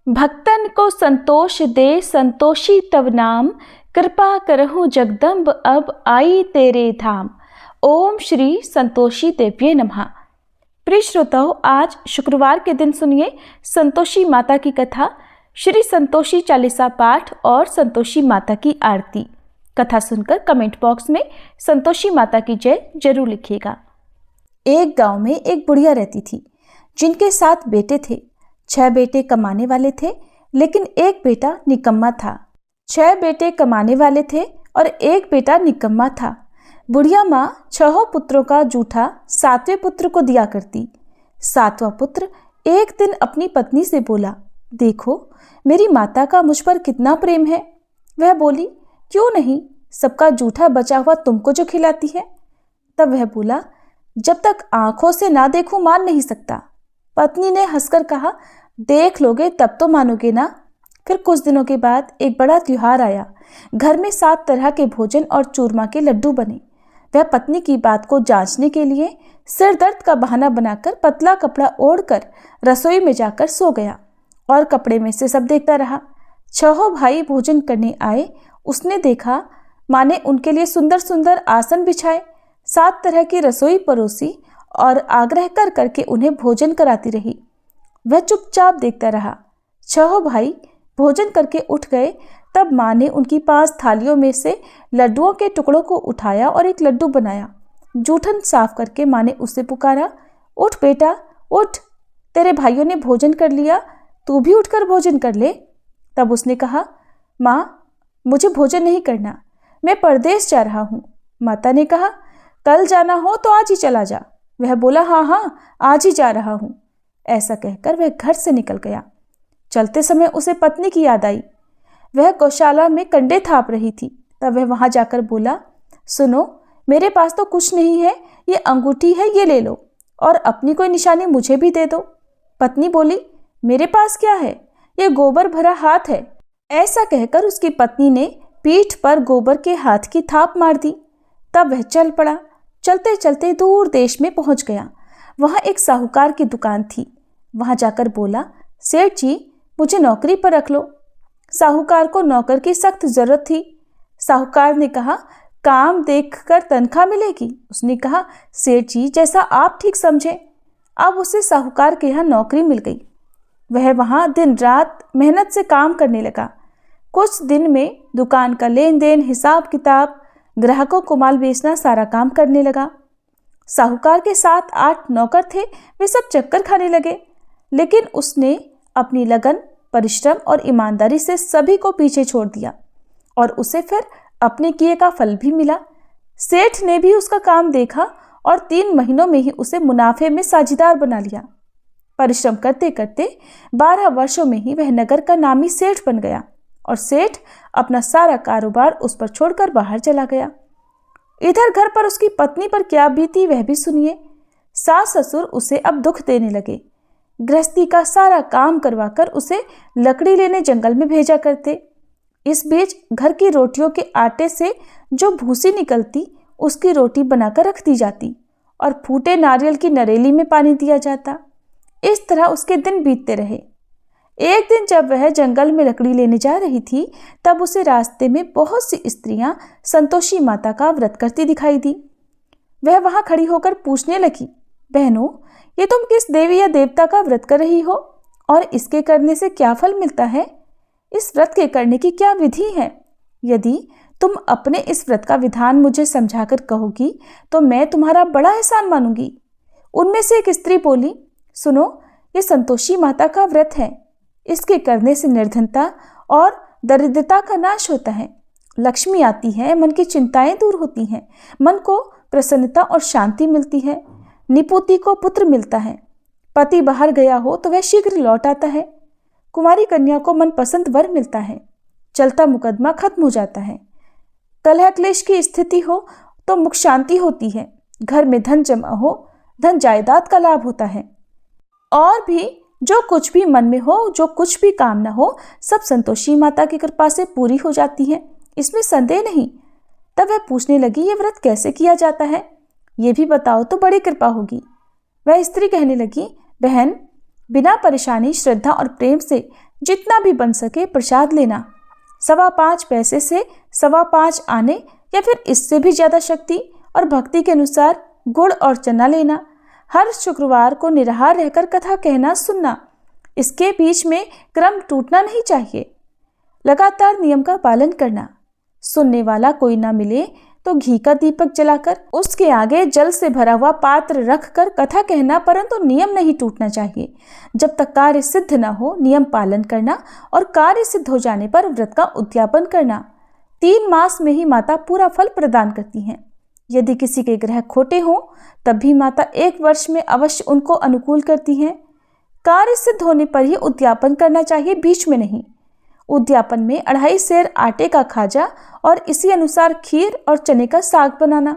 भक्तन को संतोष दे संतोषी तव नाम, कृपा करहु जगदम्ब अब आई तेरे धाम। ओम श्री संतोषी देव्ये नमः। प्रिय श्रोताओं, आज शुक्रवार के दिन सुनिए संतोषी माता की कथा, श्री संतोषी चालीसा पाठ और संतोषी माता की आरती। कथा सुनकर कमेंट बॉक्स में संतोषी माता की जय जरूर लिखिएगा। एक गांव में एक बुढ़िया रहती थी जिनके 7 बेटे थे। 6 बेटे कमाने वाले थे लेकिन एक बेटा निकम्मा था। 6 बेटे कमाने वाले थे और एक बेटा निकम्मा था। बुढ़िया माँ 6 पुत्रों का जूठा 7वें पुत्र को दिया करती। 7वां पुत्र एक दिन अपनी पत्नी से बोला, देखो मेरी माता का मुझ पर कितना प्रेम है। वह बोली, क्यों नहीं, सबका जूठा बचा हुआ तुमको जो खिलाती है। तब वह बोला, जब तक आंखों से ना देखूं मान नहीं सकता। पत्नी ने हंसकर कहा, देख लोगे तब तो मानोगे ना। फिर कुछ दिनों के बाद एक बड़ा त्योहार आया। घर में 7 तरह के भोजन और चूरमा के लड्डू बने। वह पत्नी की बात को जांचने के लिए सिर दर्द का बहाना बनाकर पतला कपड़ा ओढ़कर रसोई में जाकर सो गया और कपड़े में से सब देखता रहा। 6 भाई भोजन करने आए। उसने देखा माँ ने उनके लिए सुंदर सुंदर आसन बिछाए, 7 तरह की रसोई परोसी और आग्रह कर करके उन्हें भोजन कराती रही। वह चुपचाप देखता रहा। 6 भाई भोजन करके उठ गए। तब माँ ने उनकी 5 थालियों में से लड्डुओं के टुकड़ों को उठाया और एक लड्डू बनाया। जूठन साफ करके माँ ने उसे पुकारा, उठ बेटा उठ, तेरे भाइयों ने भोजन कर लिया, तू भी उठकर भोजन कर ले। तब उसने कहा, माँ मुझे भोजन नहीं करना, मैं परदेश जा रहा हूँ। माता ने कहा, कल जाना हो तो आज ही चला जा। वह बोला, हाँ हाँ आज ही जा रहा हूँ। ऐसा कहकर वह घर से निकल गया। चलते समय उसे पत्नी की याद आई। वह गौशाला में कंडे थाप रही थी। तब वह वहां जाकर बोला, सुनो मेरे पास तो कुछ नहीं है, ये अंगूठी है, ये ले लो और अपनी कोई निशानी मुझे भी दे दो। पत्नी बोली, मेरे पास क्या है, ये गोबर भरा हाथ है। ऐसा कहकर उसकी पत्नी ने पीठ पर गोबर के हाथ की थाप मार दी। तब वह चल पड़ा। चलते चलते दूर देश में पहुंच गया। वहां एक साहूकार की दुकान थी। वहां जाकर बोला, सेठ जी मुझे नौकरी पर रख लो। साहूकार को नौकर की सख्त जरूरत थी। साहूकार ने कहा, काम देखकर तनख्वाह मिलेगी। उसने कहा, सेठ जी जैसा आप ठीक समझे। अब उसे साहूकार के यहाँ नौकरी मिल गई। वह वहां दिन रात मेहनत से काम करने लगा। कुछ दिन में दुकान का लेन देन, हिसाब किताब, ग्राहकों को माल बेचना सारा काम करने लगा। साहूकार के 7-8 नौकर थे, वे सब चक्कर खाने लगे, लेकिन उसने अपनी लगन, परिश्रम और ईमानदारी से सभी को पीछे छोड़ दिया और उसे फिर अपने किए का फल भी मिला। सेठ ने भी उसका काम देखा और 3 महीनों में ही उसे मुनाफे में साझीदार बना लिया। परिश्रम करते करते 12 वर्षों में ही वह नगर का नामी सेठ बन गया और सेठ अपना सारा कारोबार उस पर छोड़कर बाहर चला गया। इधर घर पर उसकी पत्नी पर क्या बीती वह भी सुनिए। सास ससुर उसे अब दुख देने लगे। गृहस्थी का सारा काम करवाकर उसे लकड़ी लेने जंगल में भेजा करते। इस बीच घर की रोटियों के आटे से जो भूसी निकलती उसकी रोटी बनाकर रख दी जाती और फूटे नारियल की नरेली में पानी दिया जाता। इस तरह उसके दिन बीतते रहे। एक दिन जब वह जंगल में लकड़ी लेने जा रही थी, तब उसे रास्ते में बहुत सी स्त्रियां संतोषी माता का व्रत करती दिखाई दी। वह वहां खड़ी होकर पूछने लगी, बहनों ये तुम किस देवी या देवता का व्रत कर रही हो और इसके करने से क्या फल मिलता है? इस व्रत के करने की क्या विधि है? यदि तुम अपने इस व्रत का विधान मुझे समझाकर कहोगी तो मैं तुम्हारा बड़ा एहसान मानूंगी। उनमें से एक स्त्री बोली, सुनो ये संतोषी माता का व्रत है। इसके करने से निर्धनता और दरिद्रता का नाश होता है, लक्ष्मी आती है, मन की चिंताएं दूर होती हैं, मन को प्रसन्नता और शांति मिलती है, निपुति को पुत्र मिलता है, पति बाहर गया हो तो वह शीघ्र लौट आता है, कुमारी कन्या को मनपसंद वर मिलता है, चलता मुकदमा खत्म हो जाता है, कलह क्लेश की स्थिति हो तो मुख शांति होती है, घर में धन जमा हो, धन जायदाद का लाभ होता है, और भी जो कुछ भी मन में हो, जो कुछ भी कामना हो, सब संतोषी माता की कृपा से पूरी हो जाती है, इसमें संदेह नहीं। तब वह पूछने लगी, ये व्रत कैसे किया जाता है, ये भी बताओ तो बड़ी कृपा होगी। वह स्त्री कहने लगी, बहन बिना परेशानी, श्रद्धा और प्रेम से जितना भी बन सके प्रसाद लेना। 5.25 पैसे से 5.25 आने या फिर इससे भी ज़्यादा शक्ति और भक्ति के अनुसार गुड़ और चना लेना। हर शुक्रवार को निराहार रहकर कथा कहना सुनना। इसके बीच में क्रम टूटना नहीं चाहिए। लगातार नियम का पालन करना। सुनने वाला कोई ना मिले तो घी का दीपक जलाकर उसके आगे जल से भरा हुआ पात्र रखकर कथा कहना, परंतु नियम नहीं टूटना चाहिए। जब तक कार्य सिद्ध न हो नियम पालन करना और कार्य सिद्ध हो जाने पर व्रत का उद्यापन करना। 3 मास में ही माता पूरा फल प्रदान करती हैं। यदि किसी के ग्रह खोटे हों तब भी माता 1 वर्ष में अवश्य उनको अनुकूल करती हैं। कार्य सिद्ध होने पर ही उद्यापन करना चाहिए, बीच में नहीं। उद्यापन में 2.5 सेर आटे का खाजा और इसी अनुसार खीर और चने का साग बनाना।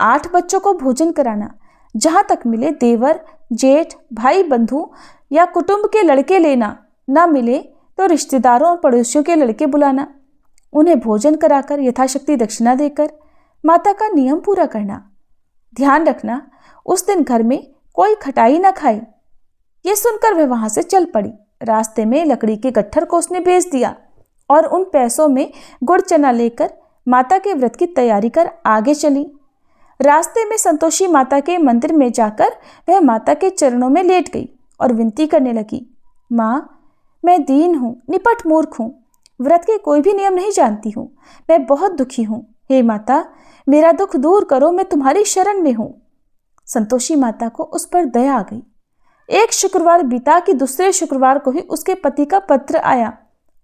8 बच्चों को भोजन कराना। जहाँ तक मिले देवर, जेठ, भाई बंधु या कुटुंब के लड़के लेना। ना मिले तो रिश्तेदारों और पड़ोसियों के लड़के बुलाना। उन्हें भोजन कराकर यथाशक्ति दक्षिणा देकर माता का नियम पूरा करना। ध्यान रखना उस दिन घर में कोई खटाई न खाए। ये सुनकर वह वहां से चल पड़ी। रास्ते में लकड़ी के गट्ठर को उसने बेच दिया और उन पैसों में गुड़ चना लेकर माता के व्रत की तैयारी कर आगे चली। रास्ते में संतोषी माता के मंदिर में जाकर वह माता के चरणों में लेट गई और विनती करने लगी, माँ, मैं दीन हूँ, निपट मूर्ख हूँ, व्रत के कोई भी नियम नहीं जानती हूँ, मैं बहुत दुखी हूँ। हे माता, मेरा दुख दूर करो, मैं तुम्हारी शरण में हूँ। संतोषी माता को उस पर दया आ गई। एक शुक्रवार बीता कि दूसरे शुक्रवार को ही उसके पति का पत्र आया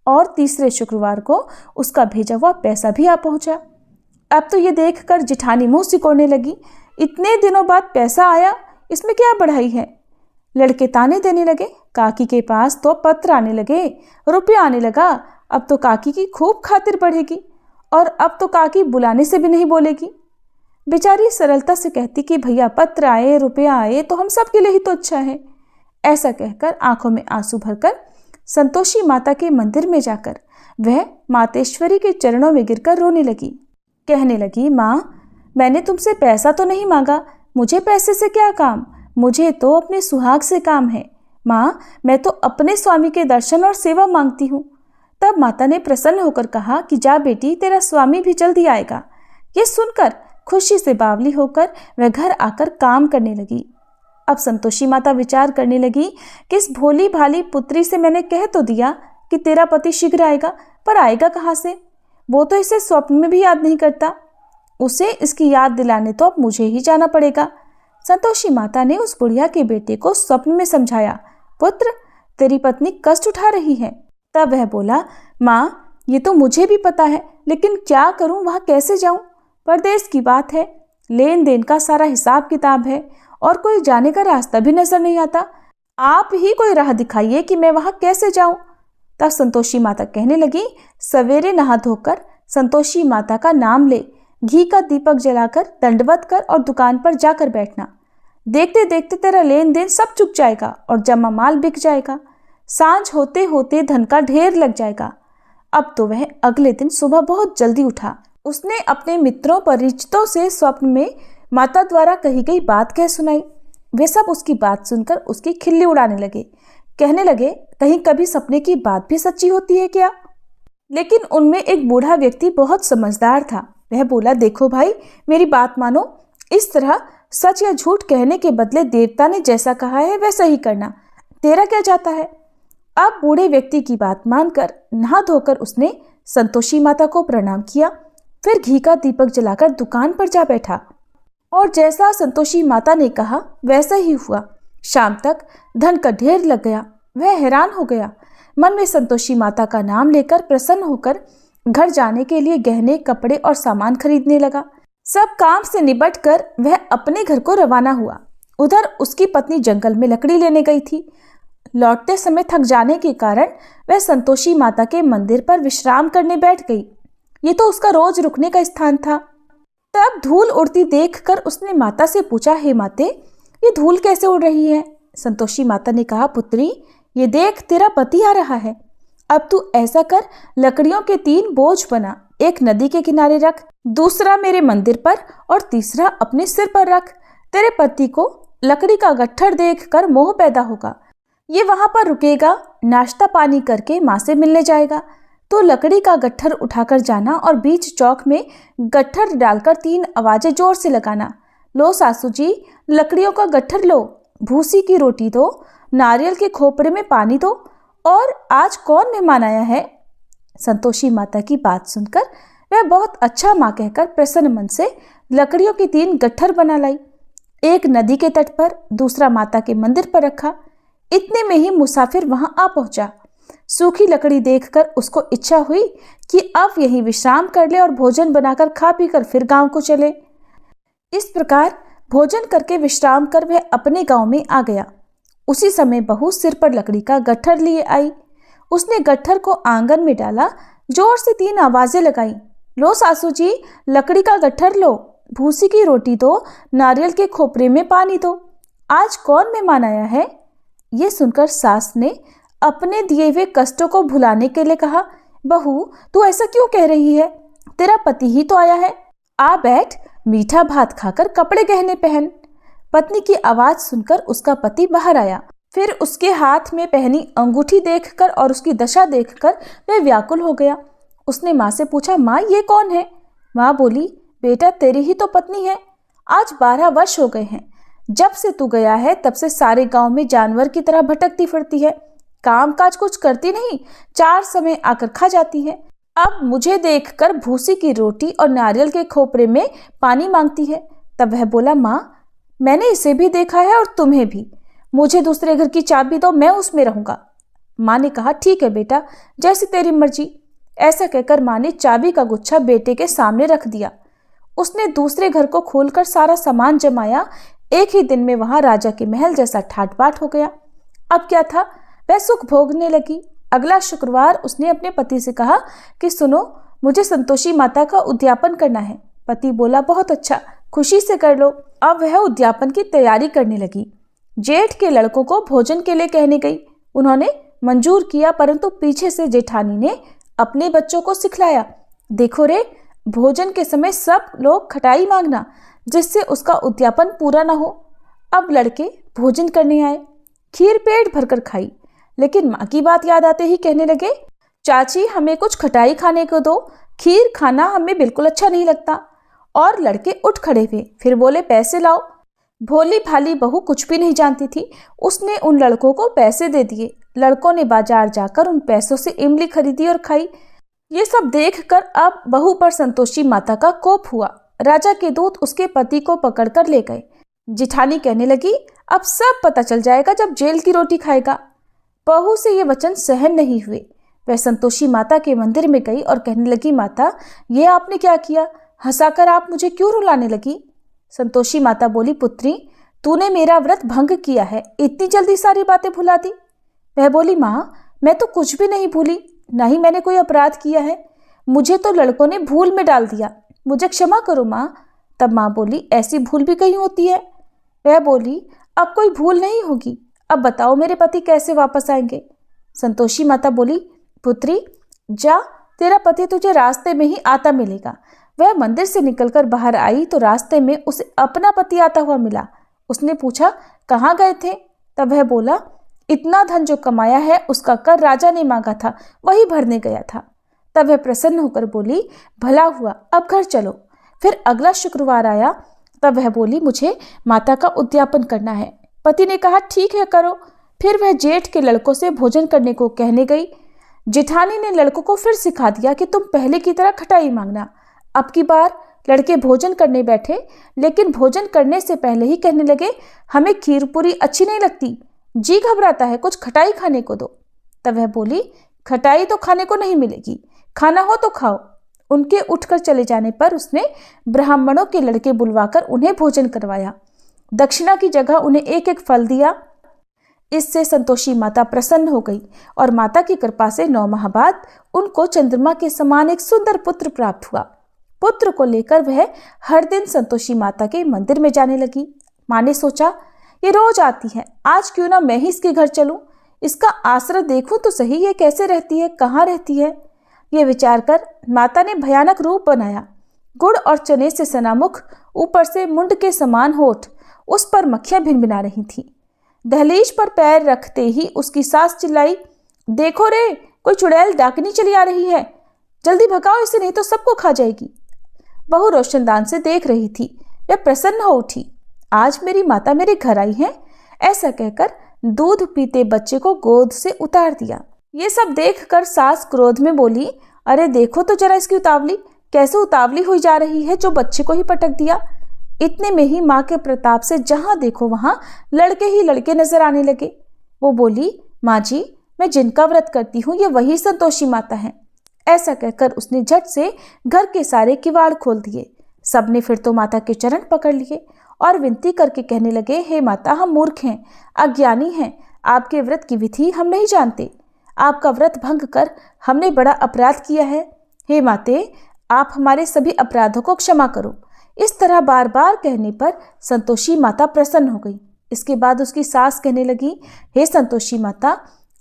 और तीसरे शुक्रवार को उसका भेजा हुआ पैसा भी आ पहुंचा। अब तो ये देखकर जिठानी मुंह सिकोड़ने लगी, इतने दिनों बाद पैसा आया, इसमें क्या बढ़ाई है। लड़के ताने देने लगे, काकी के पास तो पत्र आने लगे, रुपया आने लगा, अब तो काकी की खूब खातिर बढ़ेगी और अब तो काकी बुलाने से भी नहीं बोलेगी। बेचारी सरलता से कहती कि भैया पत्र आए, रुपया आए तो हम सब के लिए ही तो अच्छा है। ऐसा कहकर आंखों में आंसू भरकर संतोषी माता के मंदिर में जाकर वह मातेश्वरी के चरणों में गिरकर रोने लगी। कहने लगी, माँ, मैंने तुमसे पैसा तो नहीं मांगा, मुझे पैसे से क्या काम, मुझे तो अपने सुहाग से काम है। माँ, मैं तो अपने स्वामी के दर्शन और सेवा मांगती हूँ। तब माता ने प्रसन्न होकर कहा कि जा बेटी, तेरा स्वामी भी जल्दी आएगा। ये सुनकर खुशी से बावली होकर वह घर आकर काम करने लगी। अब संतोषी माता विचार करने लगी कि इस भोली भाली पुत्री से मैंने कह तो दिया कि तेरा पति शीघ्र आएगा, पर आएगा कहाँ से? वो तो इसे स्वप्न में भी याद नहीं करता। उसे इसकी याद दिलाने तो अब मुझे ही जाना पड़ेगा। संतोषी माता ने उस बुढ़िया के बेटे को स्वप्न में समझाया, पुत्र, तेरी पत्नी कष्ट उठा रही है। तब वह बोला, माँ, ये तो मुझे भी पता है, लेकिन क्या करूँ, वहाँ कैसे जाऊँ? परदेश की बात है, लेन देन का सारा हिसाब किताब है और कोई जाने का रास्ता भी नजर नहीं आता। आप ही कोई राह दिखाइए कि मैं वहां कैसे जाऊं। तब संतोषी माता कहने लगी, सवेरे नहा धोकर संतोषी माता का नाम ले, घी का दीपक जलाकर दंडवत कर और दुकान पर जाकर बैठना। देखते देखते तेरा लेन देन सब चुक जाएगा और जमा माल बिक जाएगा। सांझ होते होते धन का ढेर लग जाएगा। अब तो वह अगले दिन सुबह बहुत जल्दी उठा। उसने अपने मित्रों परिचितों से स्वप्न में माता द्वारा कही गई बात कह सुनाई। वे सब उसकी बात सुनकर उसकी खिल्ली उड़ाने लगे। कहने लगे, कहीं कभी सपने की बात भी सच्ची होती है क्या? लेकिन उनमें एक बूढ़ा व्यक्ति बहुत समझदार था। वह बोला, देखो भाई, मेरी बात मानो, इस तरह सच या झूठ कहने के बदले देवता ने जैसा कहा है वैसा ही करना, तेरा क्या जाता है। अब बूढ़े व्यक्ति की बात मानकर नहा धोकर उसने संतोषी माता को प्रणाम किया, फिर घी का दीपक जलाकर दुकान पर जा बैठा और जैसा संतोषी माता ने कहा वैसा ही हुआ। शाम तक धन का ढेर लग गया। वह हैरान हो गया। मन में संतोषी माता का नाम लेकर प्रसन्न होकर घर जाने के लिए गहने, कपड़े और सामान खरीदने लगा। सब काम से निपट कर वह अपने घर को रवाना हुआ। उधर उसकी पत्नी जंगल में लकड़ी लेने गई थी। लौटते समय थक जाने के कारण वह संतोषी माता के मंदिर पर विश्राम करने बैठ गई। ये तो उसका रोज रुकने का स्थान था। तब धूल उड़ती देखकर उसने माता से पूछा, हे माते, ये धूल कैसे उड़ रही है? संतोषी माता ने कहा, पुत्री, ये देख, तेरा पति आ रहा है। अब तू ऐसा कर, लकड़ियों के 3 बोझ बना, एक नदी के किनारे रख, दूसरा मेरे मंदिर पर और तीसरा अपने सिर पर रख। तेरे पति को लकड़ी का गट्ठर देखकर मोह पैदा होगा। ये वहां पर रुकेगा, नाश्ता पानी करके माँ से मिलने जाएगा। तो लकड़ी का गट्ठर उठाकर जाना और बीच चौक में गट्ठर डालकर 3 आवाजें जोर से लगाना। लो सासू जी, लकड़ियों का गट्ठर लो, भूसी की रोटी दो, नारियल के खोपरे में पानी दो, और आज कौन मेहमान आया है। संतोषी माता की बात सुनकर वह बहुत अच्छा माँ कहकर प्रसन्न मन से लकड़ियों की 3 गट्ठर बना लाई। एक नदी के तट पर, दूसरा माता के मंदिर पर रखा। इतने में ही मुसाफिर वहां आ पहुंचा। सूखी लकड़ी देखकर उसको इच्छा हुई कि अब यहीं विश्राम कर ले और भोजन बनाकर खा पीकर फिर गांव को चले। इस प्रकार भोजन करके विश्राम कर वह अपने गांव में आ गया। उसी समय बहू सिर पर लकड़ी का गट्ठर लिए आई। उसने गट्ठर को आंगन में डाला, जोर से 3 आवाजें लगाई। लो सासू जी, लकड़ी का गट्ठर लो, भूसी की रोटी दो, नारियल के खोपरे में पानी दो, आज कौन मेहमान आया है। ये सुनकर सास ने अपने दिए हुए कष्टों को भुलाने के लिए कहा, बहू तू ऐसा क्यों कह रही है, तेरा पति ही तो आया है, आ बैठ, मीठा भात खाकर कपड़े गहने पहन। पत्नी की आवाज सुनकर उसका पति बाहर आया। फिर उसके हाथ में पहनी अंगूठी देखकर और उसकी दशा देखकर वह व्याकुल हो गया। उसने माँ से पूछा, माँ ये कौन है। माँ बोली, बेटा तेरी ही तो पत्नी है, आज 12 वर्ष हो गए हैं। जब से तू गया है तब से सारे गांव में जानवर की तरह भटकती फिरती है, काम काज कुछ करती नहीं, 4 समय आकर खा जाती है। अब मुझे देखकर भूसी की रोटी और नारियल के खोपरे में पानी मांगती है। तब वह बोला, माँ मैंने इसे भी देखा है और तुम्हें भी, मुझे दूसरे घर की चाबी दो, मैं उसमें रहूंगा। माँ ने कहा, ठीक है बेटा, जैसी तेरी मर्जी। ऐसा कहकर माँ ने चाबी का गुच्छा बेटे के सामने रख दिया। उसने दूसरे घर को खोलकर सारा सामान जमाया। एक ही दिन में वहां राजा के महल जैसा ठाट बाट हो गया। अब क्या था, वह सुख भोगने लगी। अगला शुक्रवार उसने अपने पति से कहा कि सुनो, मुझे संतोषी माता का उद्यापन करना है। पति बोला, बहुत अच्छा, खुशी से कर लो। अब वह उद्यापन की तैयारी करने लगी। जेठ के लड़कों को भोजन के लिए कहने गई। उन्होंने मंजूर किया, परंतु पीछे से जेठानी ने अपने बच्चों को सिखलाया, देखो रे, भोजन के समय सब लोग खटाई मांगना, जिससे उसका उद्यापन पूरा ना हो। अब लड़के भोजन करने आए। खीर पेट भरकर खाई, लेकिन माँ की बात याद आते ही कहने लगे, चाची हमें कुछ खटाई खाने को दो, खीर खाना हमें बिल्कुल अच्छा नहीं लगता। और लड़के उठ खड़े हुए, फिर बोले, पैसे लाओ। भोली भाली बहू कुछ भी नहीं जानती थी, उसने उन लड़कों को पैसे दे दिए। लड़कों ने बाजार जाकर उन पैसों से इमली खरीदी और खाई। ये सब देखकर अब बहू पर संतोषी माता का कोप हुआ। राजा के दूत उसके पति को पकड़कर ले गए। जिठानी कहने लगी, अब सब पता चल जाएगा जब जेल की रोटी खाएगा। बहू से ये वचन सहन नहीं हुए। वह संतोषी माता के मंदिर में गई और कहने लगी, माता ये आपने क्या किया, हंसाकर आप मुझे क्यों रुलाने लगी। संतोषी माता बोली, पुत्री तूने मेरा व्रत भंग किया है, इतनी जल्दी सारी बातें भुला दी। वह बोली, माँ मैं तो कुछ भी नहीं भूली, ना ही मैंने कोई अपराध किया है, मुझे तो लड़कों ने भूल में डाल दिया, मुझे क्षमा करो माँ। तब माँ बोली, ऐसी भूल भी कहीं होती है। वह बोली, अब कोई भूल नहीं होगी, अब बताओ मेरे पति कैसे वापस आएंगे। संतोषी माता बोली, पुत्री जा, तेरा पति तुझे रास्ते में ही आता मिलेगा। वह मंदिर से निकलकर बाहर आई तो रास्ते में उसे अपना पति आता हुआ मिला। उसने पूछा, कहाँ गए थे। तब वह बोला, इतना धन जो कमाया है उसका कर राजा ने मांगा था, वही भरने गया था। तब वह प्रसन्न होकर बोली, भला हुआ, अब घर चलो। फिर अगला शुक्रवार आया। तब वह बोली, मुझे माता का उद्यापन करना है। पति ने कहा, ठीक है करो। फिर वह जेठ के लड़कों से भोजन करने को कहने गई। जेठानी ने लड़कों को फिर सिखा दिया कि तुम पहले की तरह खटाई मांगना। अब की बार लड़के भोजन करने बैठे, लेकिन भोजन करने से पहले ही कहने लगे, हमें खीर पूरी अच्छी नहीं लगती, जी घबराता है, कुछ खटाई खाने को दो। तब वह बोली, खटाई तो खाने को नहीं मिलेगी, खाना हो तो खाओ। उनके उठकर चले जाने पर उसने ब्राह्मणों के लड़के बुलवाकर उन्हें भोजन करवाया। दक्षिणा की जगह उन्हें एक एक फल दिया। इससे संतोषी माता प्रसन्न हो गई और माता की कृपा से 9 माह बाद उनको चंद्रमा के समान एक सुंदर पुत्र प्राप्त हुआ। पुत्र को लेकर वह हर दिन संतोषी माता के मंदिर में जाने लगी। माँ ने सोचा, ये रोज आती है, आज क्यों ना मैं ही इसके घर चलूं, इसका आश्रय देखूं तो सही, ये कैसे रहती है, कहाँ रहती है। ये विचार कर माता ने भयानक रूप बनाया। गुड़ और चने से सना मुख, ऊपर से मुंड के समान होठ, उस पर मक्खियां भिनभिना रही थी। दहलीज पर पैर रखते ही उसकी सास चिल्लाई, देखो रे, कोई चुड़ैल डाकनी चली आ रही है, जल्दी भगाओ इसे, नहीं तो सबको खा जाएगी। बहू रोशनदान से देख रही थी। वह प्रसन्न हो उठी, आज मेरी माता मेरे घर आई है। ऐसा कहकर दूध पीते बच्चे को गोद से उतार दिया। ये सब देखकर सास क्रोध में बोली, अरे देखो तो जरा इसकी उतावली, कैसे उतावली हुई जा रही है, जो बच्चे को ही पटक दिया। इतने में ही माँ के प्रताप से जहां देखो वहां लड़के ही लड़के नजर आने लगे। वो बोली, माँ जी, मैं जिनका व्रत करती हूँ ये वही संतोषी माता है। ऐसा कहकर उसने झट से घर के सारे किवाड़ खोल दिए। सबने फिर तो माता के चरण पकड़ लिए और विनती करके कहने लगे, हे माता, हम मूर्ख हैं, अज्ञानी हैं, आपके व्रत की विधि हम नहीं जानते। आपका व्रत भंग कर हमने बड़ा अपराध किया है। हे माते, आप हमारे सभी अपराधों को क्षमा करो। इस तरह बार बार कहने पर संतोषी माता प्रसन्न हो गई। इसके बाद उसकी सास कहने लगी, हे संतोषी माता,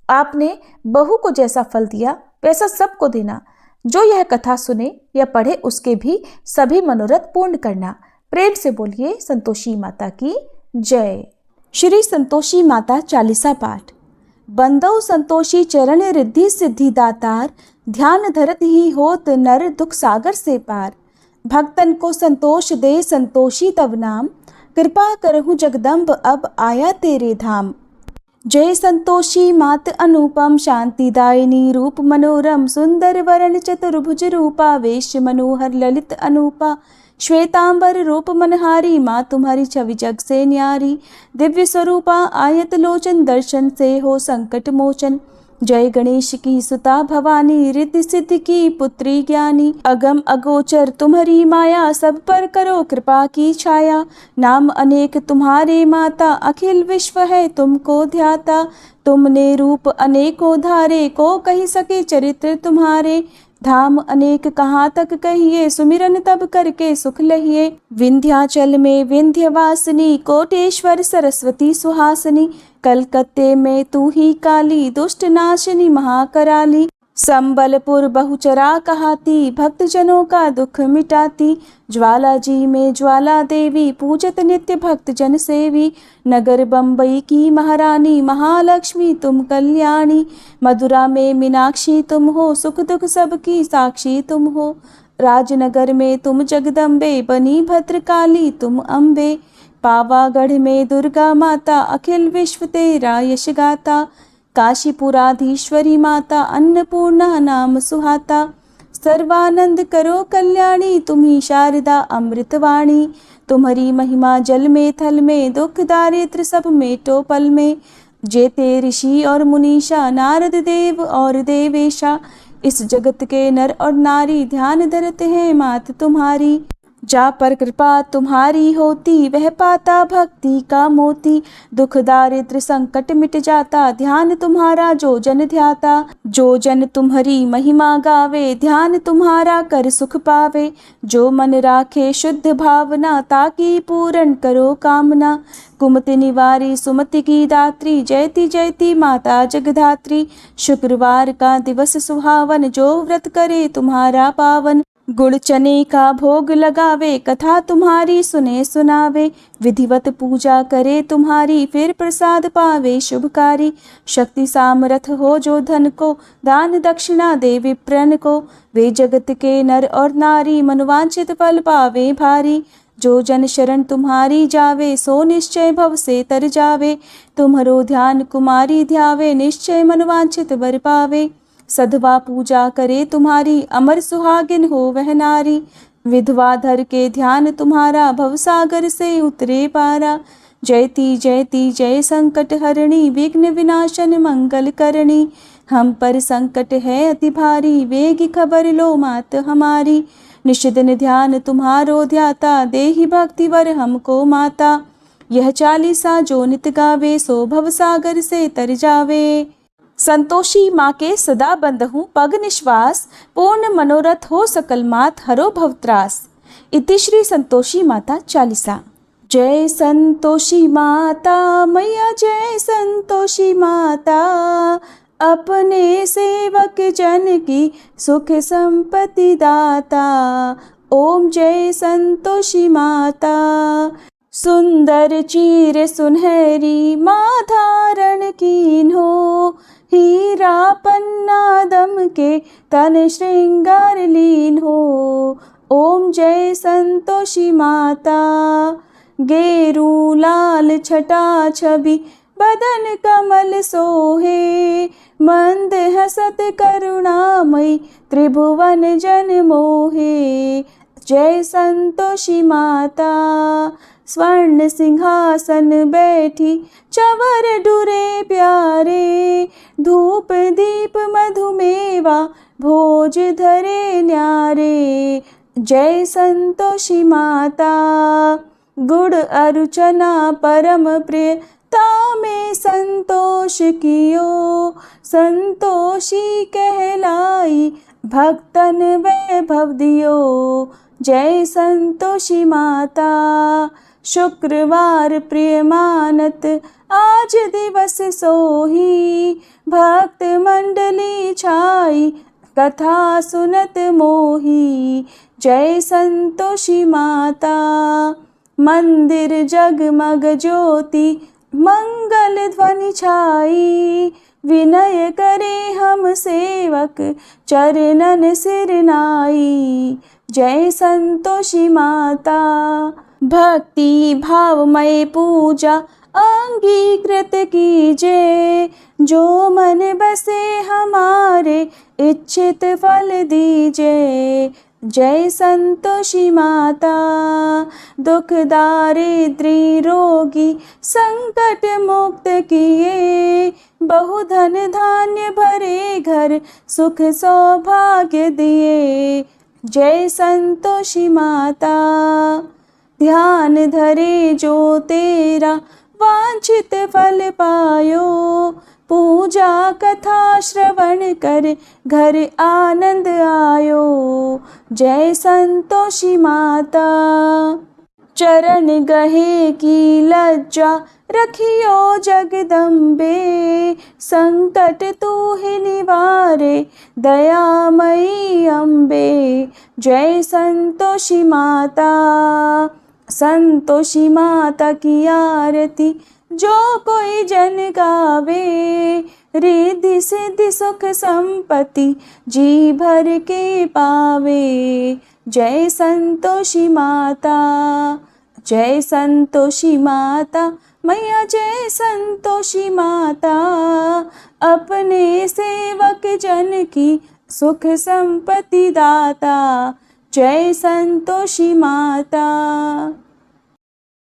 आपने बहू को जैसा फल दिया वैसा सबको देना। जो यह कथा सुने या पढ़े उसके भी सभी मनोरथ पूर्ण करना। प्रेम से बोलिए संतोषी माता की जय। श्री संतोषी माता चालीसा पाठ। बंदौ संतोषी चरण रिद्धि सिद्धि दातार, ध्यान धरत ही होत नर दुख सागर से पार। भक्तन को संतोष दे संतोषी तव नाम, कृपा करहु जगदम्ब अब आया तेरे धाम। जय संतोषी मात अनुपम शांतिदायिनी, रूप मनोरम सुंदर वरण चतुर्भुज रूपा, वेश मनोहर ललित अनूपा, श्वेतांबर रूप मनहारी, माँ तुम्हारी छवि जग से न्यारी। दिव्य स्वरूपा आयत लोचन, दर्शन से हो संकट मोचन। जय गणेश की सुता भवानी, रिद्धि सिद्धि की पुत्री ज्ञानी। अगम अगोचर तुम्हारी माया, सब पर करो कृपा की छाया। नाम अनेक तुम्हारे माता, अखिल विश्व है तुमको ध्याता। तुमने रूप अनेकों धारे, को कही सके चरित्र तुम्हारे। धाम अनेक कहाँ तक कहिए, सुमिरन तब करके सुख लहिए। विंध्याचल में विंध्यवासिनी, कोटेश्वर सरस्वती सुहासिनी। कलकत्ते में तू ही काली, दुष्ट नाशिनी महाकराली। संबलपुर बहुचरा कहाती, भक्त जनों का दुख मिटाती। ज्वाला जी में ज्वाला देवी, पूजत नित्य भक्त जन सेवी। नगर बम्बई की महारानी, महालक्ष्मी तुम कल्याणी। मथुरा में मीनाक्षी तुम हो, सुख दुख सबकी साक्षी तुम हो। राजनगर में तुम जगदम्बे, बनी भद्रकाली तुम अम्बे। पावागढ़ में दुर्गा माता, अखिल विश्व तेरा यश गाता। काशीपुराधीश्वरी माता, अन्नपूर्णा नाम सुहाता। सर्वानंद करो कल्याणी, तुम्ही शारदा अमृतवाणी। तुम्हारी महिमा जल में थल में, दुख दारिद्र सब मेटो पल में। जेते ऋषि और मुनीषा, नारद देव और देवेशा। इस जगत के नर और नारी, ध्यान धरते हैं मात तुम्हारी। जा पर कृपा तुम्हारी होती, वह पाता भक्ति का मोती। दुख दारिद्र संकट मिट जाता, ध्यान तुम्हारा जो जन ध्याता। जो जन तुम्हारी महिमा गावे, ध्यान तुम्हारा कर सुख पावे। जो मन राखे शुद्ध भावना, ताकि पूर्ण करो कामना। कुमति निवारी सुमति की दात्री, जयति जयति माता जगधात्री। शुक्रवार का दिवस सुहावन, जो व्रत करे तुम्हारा पावन। गुड़ चने का भोग लगावे, कथा तुम्हारी सुने सुनावे। विधिवत पूजा करे तुम्हारी, फिर प्रसाद पावे शुभकारी। शक्ति सामर्थ हो जो धन को, दान दक्षिणा दे विप्रन को। वे जगत के नर और नारी, मनवांछित फल पावे भारी। जो जन शरण तुम्हारी जावे, सो निश्चय भव से तर जावे। तुम्हारो ध्यान कुमारी ध्यावे, निश्चय मनवांछित वर पावे। सधवा पूजा करे तुम्हारी, अमर सुहागिन हो वह नारी। विधवा धर के ध्यान तुम्हारा, भवसागर से उतरे पारा। जयति जयति जय संकट हरणी, विघ्न विनाशन मंगल करणी। हम पर संकट है अति भारी, वेगी खबर लो मात हमारी। निशिदिन ध्यान तुम्हारो ध्याता, देहि भक्ति वर हमको माता। यह चालीसा जो नित गावे, सो भवसागर से तर जावे। संतोषी माँ के सदा बंधहूँ पग निश्वास, पूर्ण मनोरथ हो सकल मात हरो भवत्रास। इति श्री संतोषी माता चालीसा। जय संतोषी माता मैया, जय संतोषी माता। अपने सेवक जन की सुख संपत्ति दाता। ओम जय संतोषी माता। सुंदर चीर सुनहरी माँ धारण कीन्हो, हीरा पन्ना दम के तन श्रृंगार लीन हो। ओम जय संतोषी माता। गेरू लाल छटा छवि बदन कमल सोहे, मंद हसत करुणामयी त्रिभुवन जन मोहे। जय संतोषी माता। स्वर्ण सिंहासन बैठी चवर डुरे प्यारे, धूप दीप मधुमेवा भोज धरे न्यारे। जय संतोषी माता। गुड़ अरुचना परम प्रिय तामे संतोष कियो, संतोषी कहलाई भक्तन वैभव दियो। जय संतोषी माता। शुक्रवार प्रिय मानत आज दिवस सोही, भक्त मंडली छाई कथा सुनत मोही। जय संतोषी माता। मंदिर जगमग ज्योति मंगल ध्वनि छाई, विनय करे हम सेवक चरणन सिर नाई। जय संतोषी माता। भक्ति भावमय पूजा अंगीकृत कीजे, जो मन बसे हमारे इच्छित फल दीजे। जय संतोषी माता। दुख दारिद्री रोगी संकट मुक्त किए, बहुधन धान्य भरे घर सुख सौभाग्य दिए। जय संतोषी माता। ध्यान धरे जो तेरा वांछित फल पायो, पूजा कथा श्रवण कर घर आनंद आयो। जय संतोषी माता। चरण गहे की लज्जा रखियो जगदम्बे, संकट तू ही निवारे दयामयी अम्बे। जय संतोषी माता। संतोषी माता की आरती जो कोई जन गावे, रिद्धि सिद्धि सुख संपत्ति जी भर के पावे। जय संतोषी माता। जय संतोषी माता मैया जय संतोषी माता। अपने सेवक जन की सुख संपत्ति दाता। जय संतोषी माता।